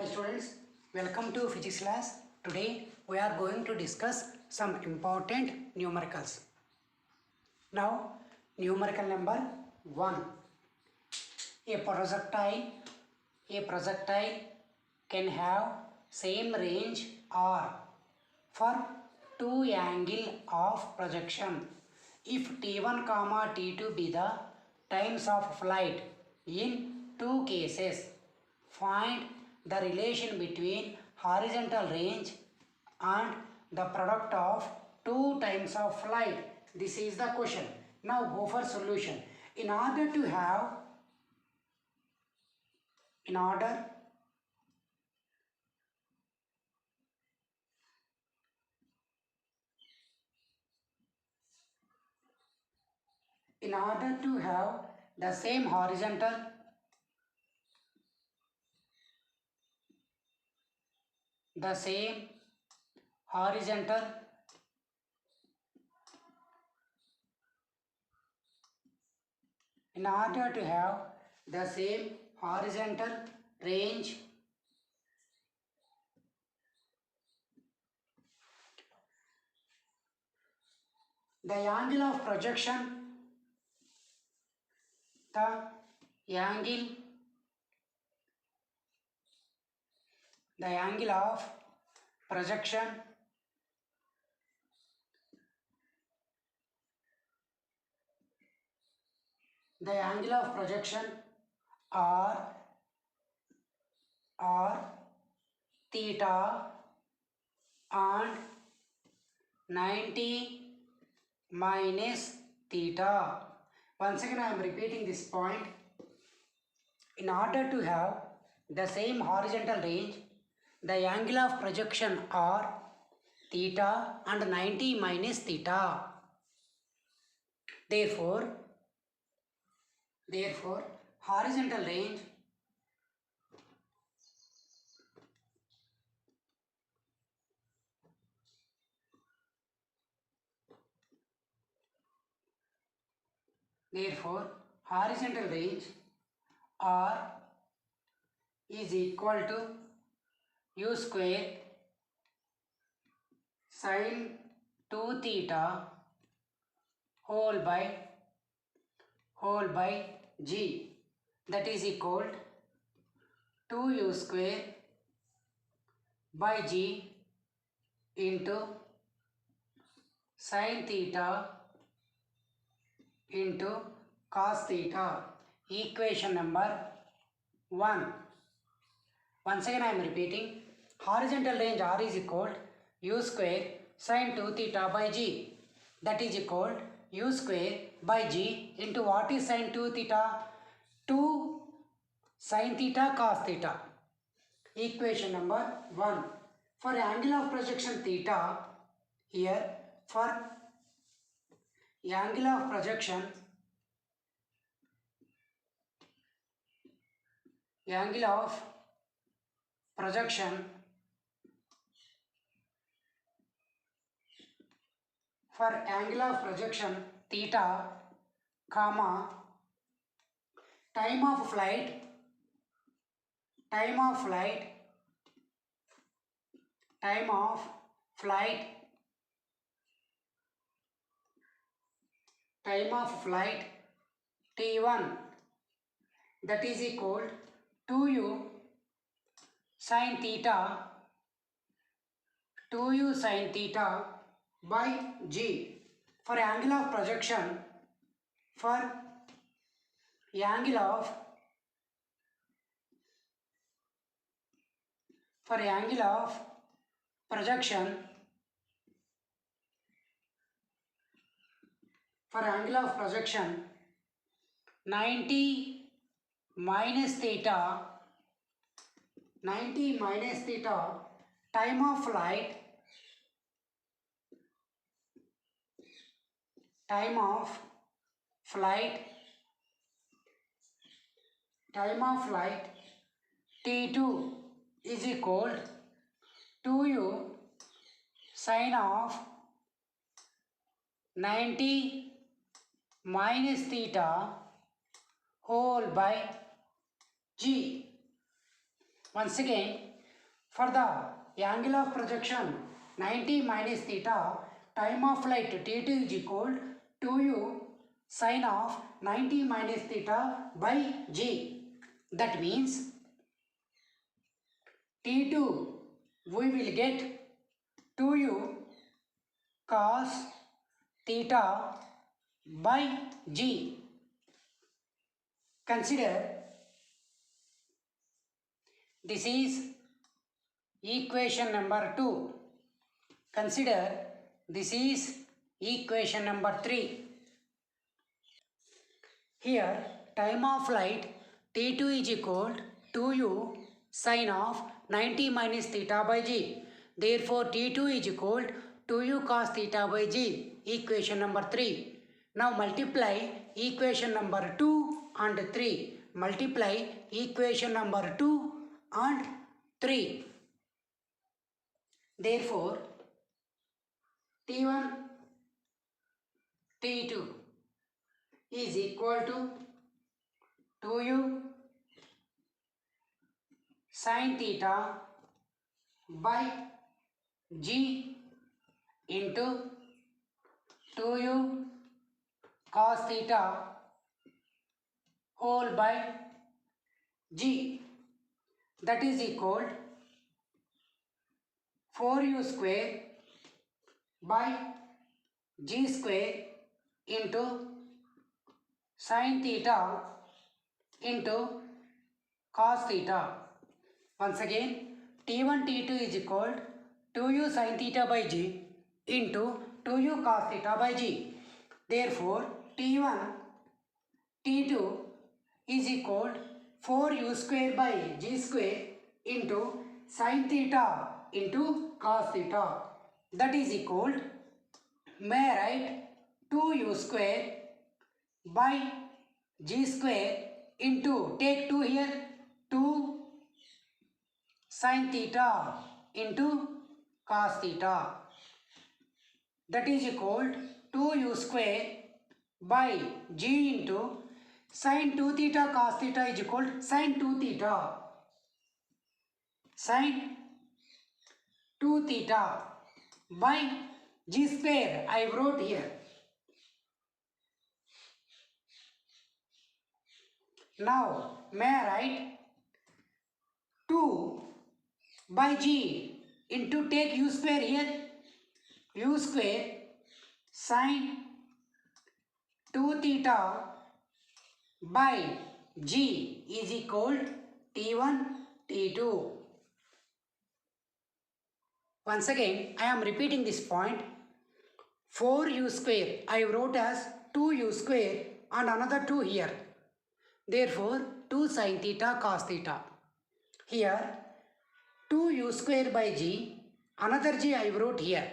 Students, welcome to physics class. Today we are going to discuss some important numericals. Now, numerical number 1. A projectile can have same range R for two angle of projection if T1 comma T2 be the times of flight. In two cases, find the relation between horizontal range and the product of two times of flight. This is the question. Now go for solution. In order to have in order to have the same horizontal in order to have the same horizontal range, the angle of projection, the angle of projection or theta and 90 minus theta. Once again I am repeating this point. In order to have the same horizontal range, the angle of projection are theta and 90 minus theta. Therefore horizontal range R is equal to u square sin 2 theta whole by g, that is equal to 2u square by g into sin theta into cos theta. Equation number 1. Once again I am repeating. Horizontal range R is equal u square sin 2 theta by g, that is equal u square by g into what is sin 2 theta? 2 sin theta cos theta. Equation number 1. For angle of projection theta, here for angle of projection theta, comma, time of flight T1, that is equal to u sin theta by g. For angle of projection projection 90 minus theta time of flight T2 is equal to u sin of 90 minus theta whole by g. Once again For the angle of projection 90 minus theta, time of flight t2 is equal to 2u sine of 90 minus theta by g. That means t2 we will get 2u cos theta by g. Consider this is equation number 2. Consider this is equation number 3. Here time of flight t2 is equal to u sine of 90 minus theta by g. Therefore t2 is equal to u cos theta by g. Equation number 3. Now multiply equation number 2 and 3. Multiply equation number 2 and 3. Therefore T1 T2 is equal to 2u sin theta by g into 2u cos theta whole by g, that is equal 4u square by g square into sin theta into cos theta. Once again, T1 T2 is equal to 2u sin theta by g into 2u cos theta by g. Therefore, T1 T2 is equal 4u square by g square into sin theta into cos theta. That is equal, may I write 2u square by g square into, take 2 here, 2 sin theta into cos theta. That is equal 2u square by g into sin 2 theta cos theta is equal sin 2 theta. Sin 2 theta by g square I wrote here. Now may I write 2 by g into, take u square here, u square sin 2 theta by g is equal T1 T2. Once again I am repeating this point. 4u square I wrote as 2u square and another 2 here. Therefore 2 sin theta cos theta. Here 2u square by g, another g I wrote here.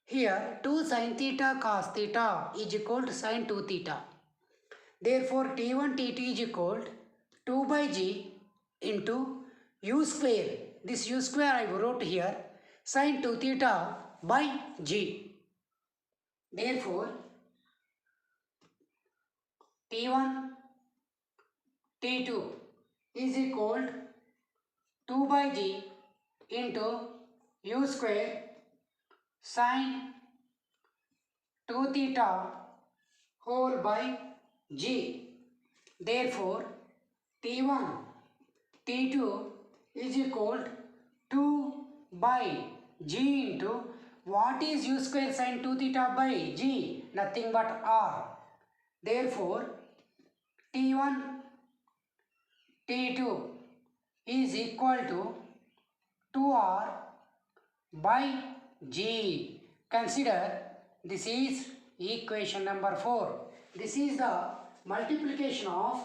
Here 2 sin theta cos theta is equal to sin 2 theta. Therefore T1 T2 is equal to 2 by g into u square. This u square I wrote here, sin 2 theta by g. Therefore T1 T2 is equal to 2 by g into u square sin 2 theta whole by g. Therefore T1 T2 is equal to 2 by g into, what is u square sin 2 theta by g? Nothing but r. Therefore T1 T2 is equal to 2r by g. Consider this is equation number 4. This is the multiplication of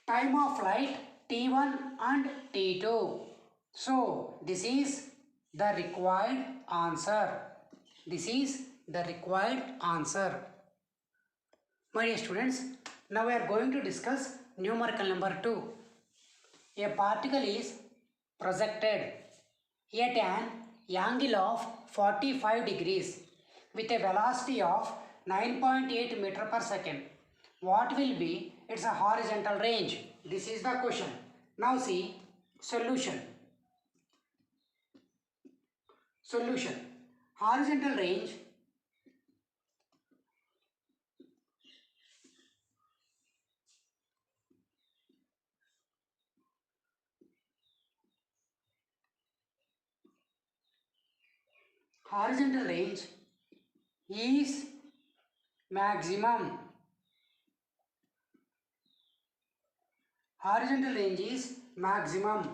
time of flight T1 and T2. So this is the required answer. This is the required answer. My dear students, now we are going to discuss numerical number 2. A particle is projected at an angle of 45 degrees with a velocity of 9.8 meter per second. What will be its horizontal range? This is the question. Now see solution. Solution. Horizontal range is maximum. Horizontal range is maximum.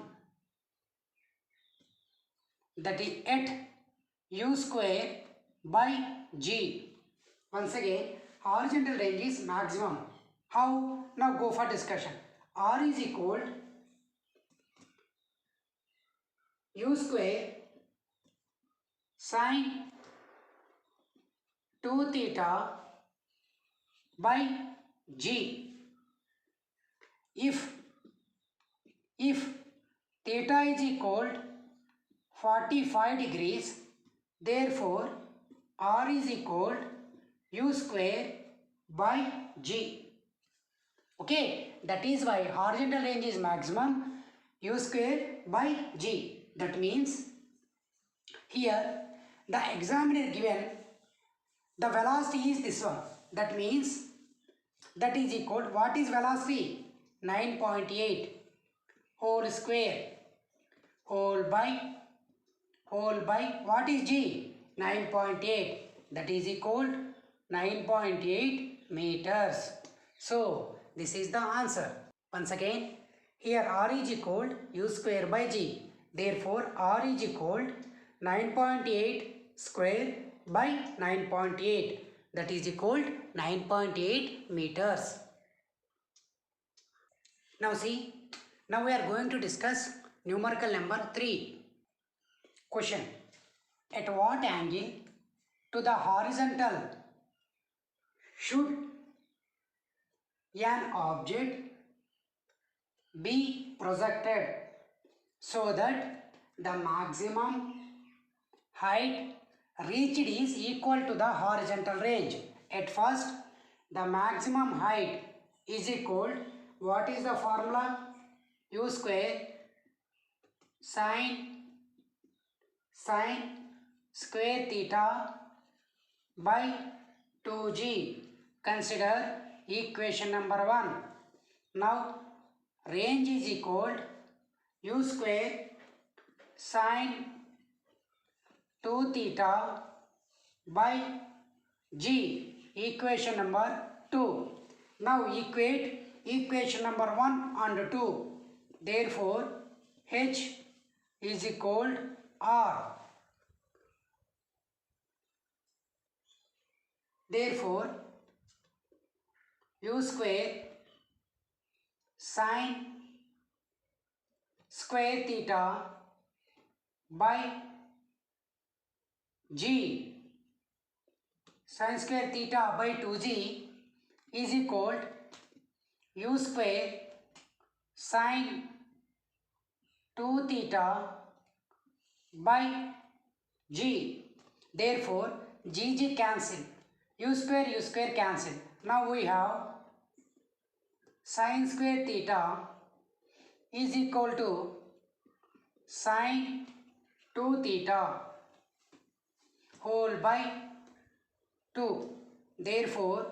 That is at u square by g. Once again, horizontal range is maximum. How? Now go for discussion. R is equal u square sine 2 theta by g. If theta is equal 45 degrees, therefore R is equal u square by g. Okay, that is why horizontal range is maximum u square by g. That means here the examiner given the velocity is this one. That means that is equal, what is velocity? 9.8 whole square whole by what is g? 9.8, that is equal 9.8 meters. So this is the answer. Once again, here R is equal u square by g. Therefore R is equal 9.8 square by 9.8, that is equal 9.8 meters. Now see, now we are going to discuss numerical number 3. Question. At what angle to the horizontal should an object be projected so that the maximum height reached is equal to the horizontal range? At first, the maximum height is equal, what is the formula? U square sine square theta by 2g. Consider equation number 1. Now range is equal u square sine 2 theta by g. Equation number 2. Now equate equation number 1 and 2. Therefore h is equal r. Therefore u square sine square theta by g, sine square theta by 2g is equal u square sine 2 theta by g. Therefore g cancel, u square cancel. Now we have sine square theta is equal to sine 2 theta whole by 2. Therefore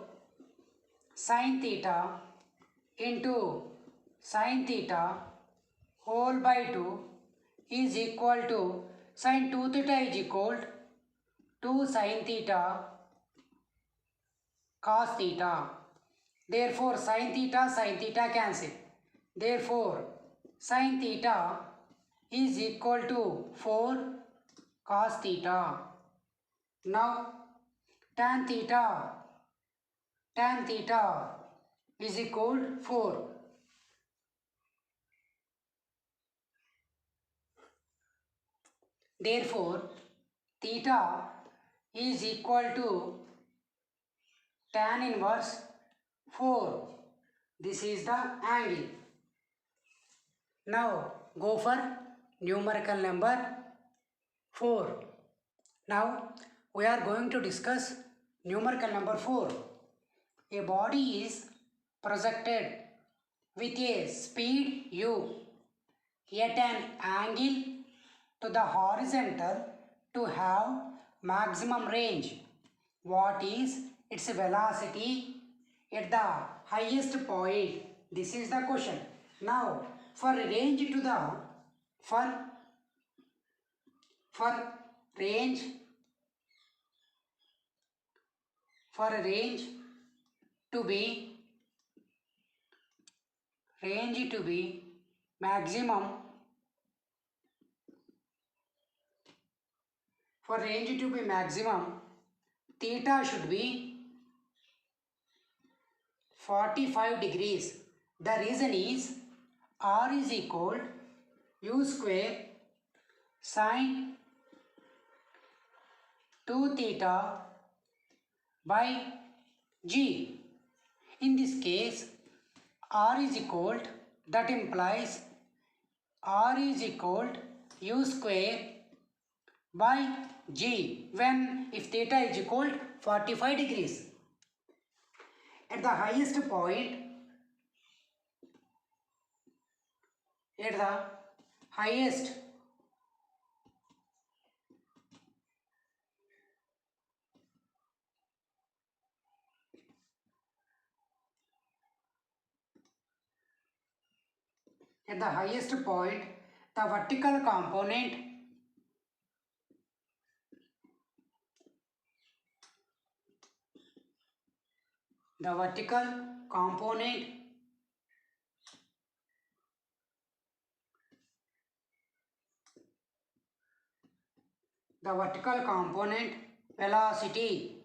sine theta into sine theta whole by 2 is equal to, sine 2 theta is equal to sine theta cos theta. Therefore sine theta cancel. Therefore sine theta is equal to 4 cos theta. Now tan theta is equal 4. Therefore theta is equal to tan inverse 4. This is the angle. Now go for numerical number 4. Now we are going to discuss numerical number 4. A body is projected with a speed u at an angle to the horizontal to have maximum range. What is its velocity at the highest point? This is the question. Now, for range to the for range for range to be maximum, for range to be maximum, theta should be 45 degrees. The reason is r is equal u square sine 2 theta by g. In this case, r is equal, that implies r is equal u square by g when if theta is equal 45 degrees. At the highest point, at the highest point, the vertical component the vertical component velocity,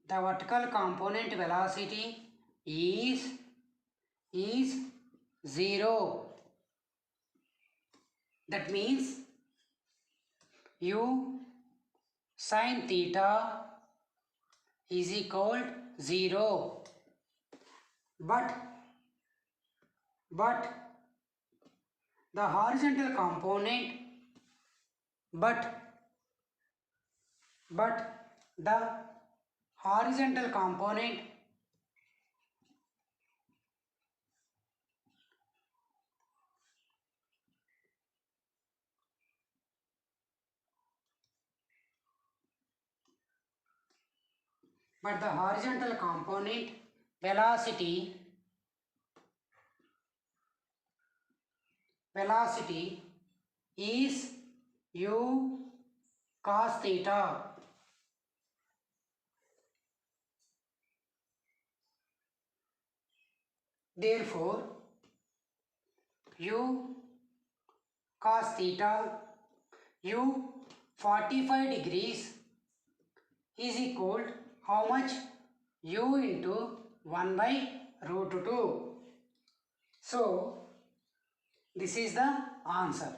the vertical component velocity is 0. That means u sin theta is equal 0. But the horizontal component, but the horizontal component velocity is u cos theta. Therefore, u cos theta, u 45 degrees is equal how much? U into 1 by root 2. So, this is the answer.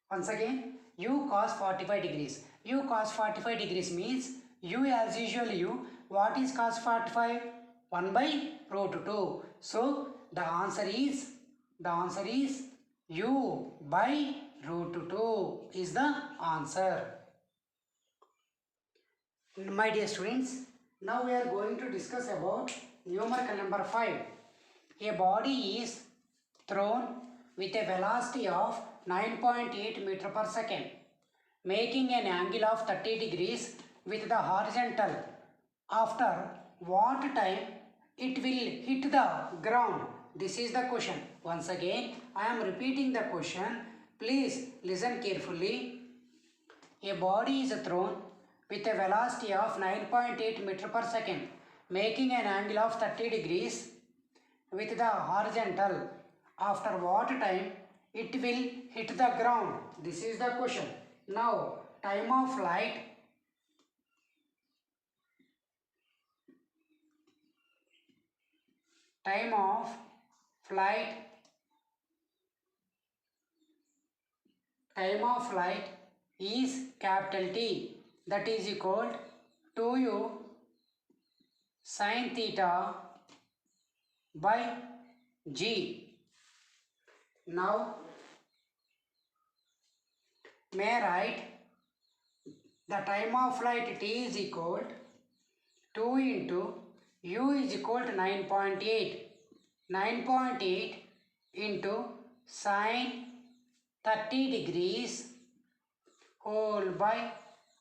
Once again, u cos 45 degrees. U cos 45 degrees means u as usual u. What is cos 45? 1 by root 2. So, the answer is u by root 2 is the answer. My dear students, now we are going to discuss about numerical number 5. A body is thrown with a velocity of 9.8 meter per second, making an angle of 30 degrees with the horizontal. After what time it will hit the ground? This is the question. Once again, I am repeating the question. Please listen carefully. A body is thrown with a velocity of 9.8 meter per second, making an angle of 30 degrees with the horizontal. After what time it will hit the ground? This is the question. Now, time of flight is capital T, that is equal to u sin theta by g. Now, may I write the time of flight T is equal 2 into u is equal to 9.8. 9.8 into sine 30 degrees whole by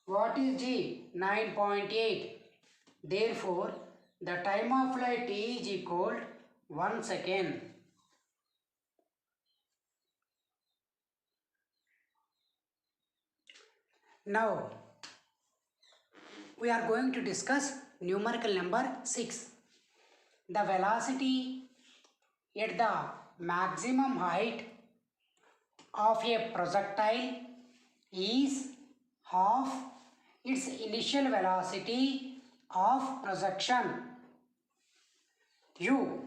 what is G? 9.8. Therefore, the time of flight is equal 1 second. Now, we are going to discuss numerical number 6. The velocity at the maximum height of a projectile is half its initial velocity of projection. U.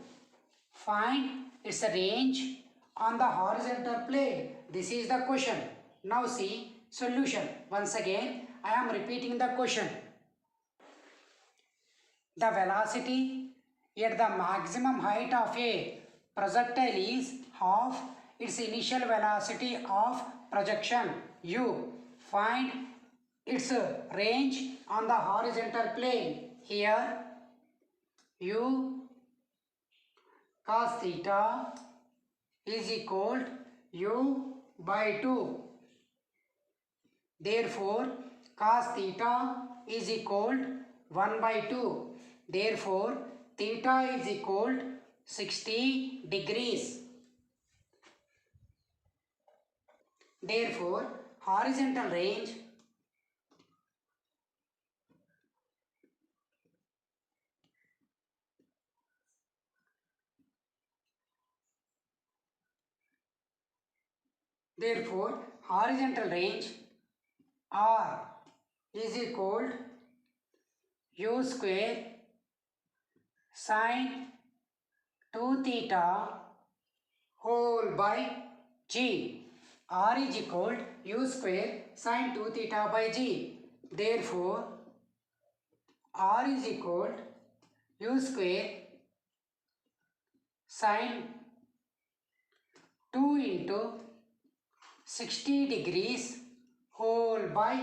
Find its range on the horizontal plane. This is the question. Now see solution. Once again, I am repeating the question. The velocity at the maximum height of a projectile is half its initial velocity of projection. U. Find its range on the horizontal plane. Here, U cos theta is equal to U by 2. Therefore, cos theta is equal to 1 by 2. Therefore, theta is equal to 60 degrees. Therefore, horizontal range R is equal to U square sine 2 theta whole by G. R is equal to U square sine 2 theta by G. Therefore, R is equal to U square sine 2 into 60 degrees whole by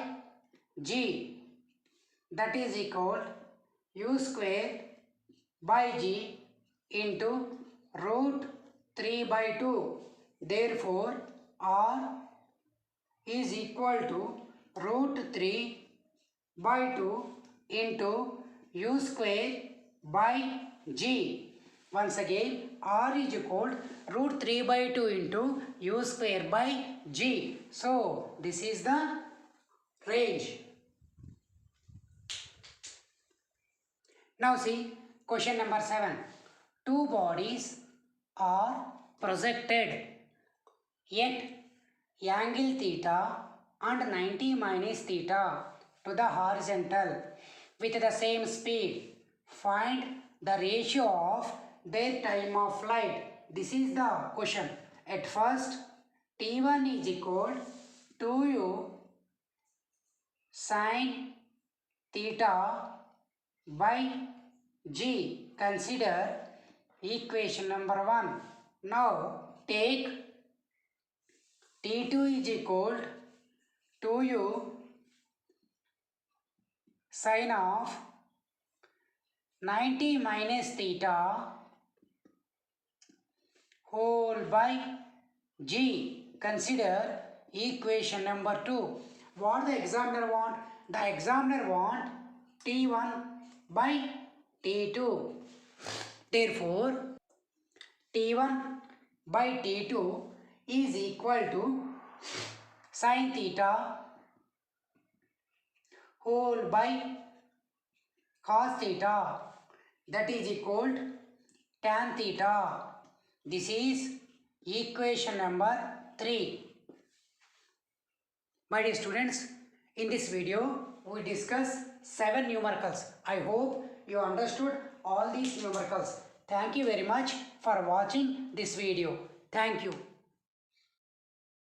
G. That is equal to U square by G into root 3 by 2. Therefore, R is equal to root 3 by 2 into U square by G. Once again, R is equal to root 3 by 2 into U square by G. So, this is the range. Now see question number 7. Two bodies are projected at angle theta and 90 minus theta to the horizontal with the same speed. Find the ratio of their time of flight. This is the question. At first, T1 is equal to U sine theta by G. Consider equation number 1. Now take T2 is equal to U sine of 90 minus theta whole by G. Consider equation number 2. What the examiner want? The examiner want T1 by T2. Therefore, T1 by T2 is equal to sine theta whole by cos theta, that is equal to tan theta. This is equation number 3. My dear students, in this video we discuss 7 numericals. I hope you understood all these numericals. Thank you very much for watching this video. Thank you.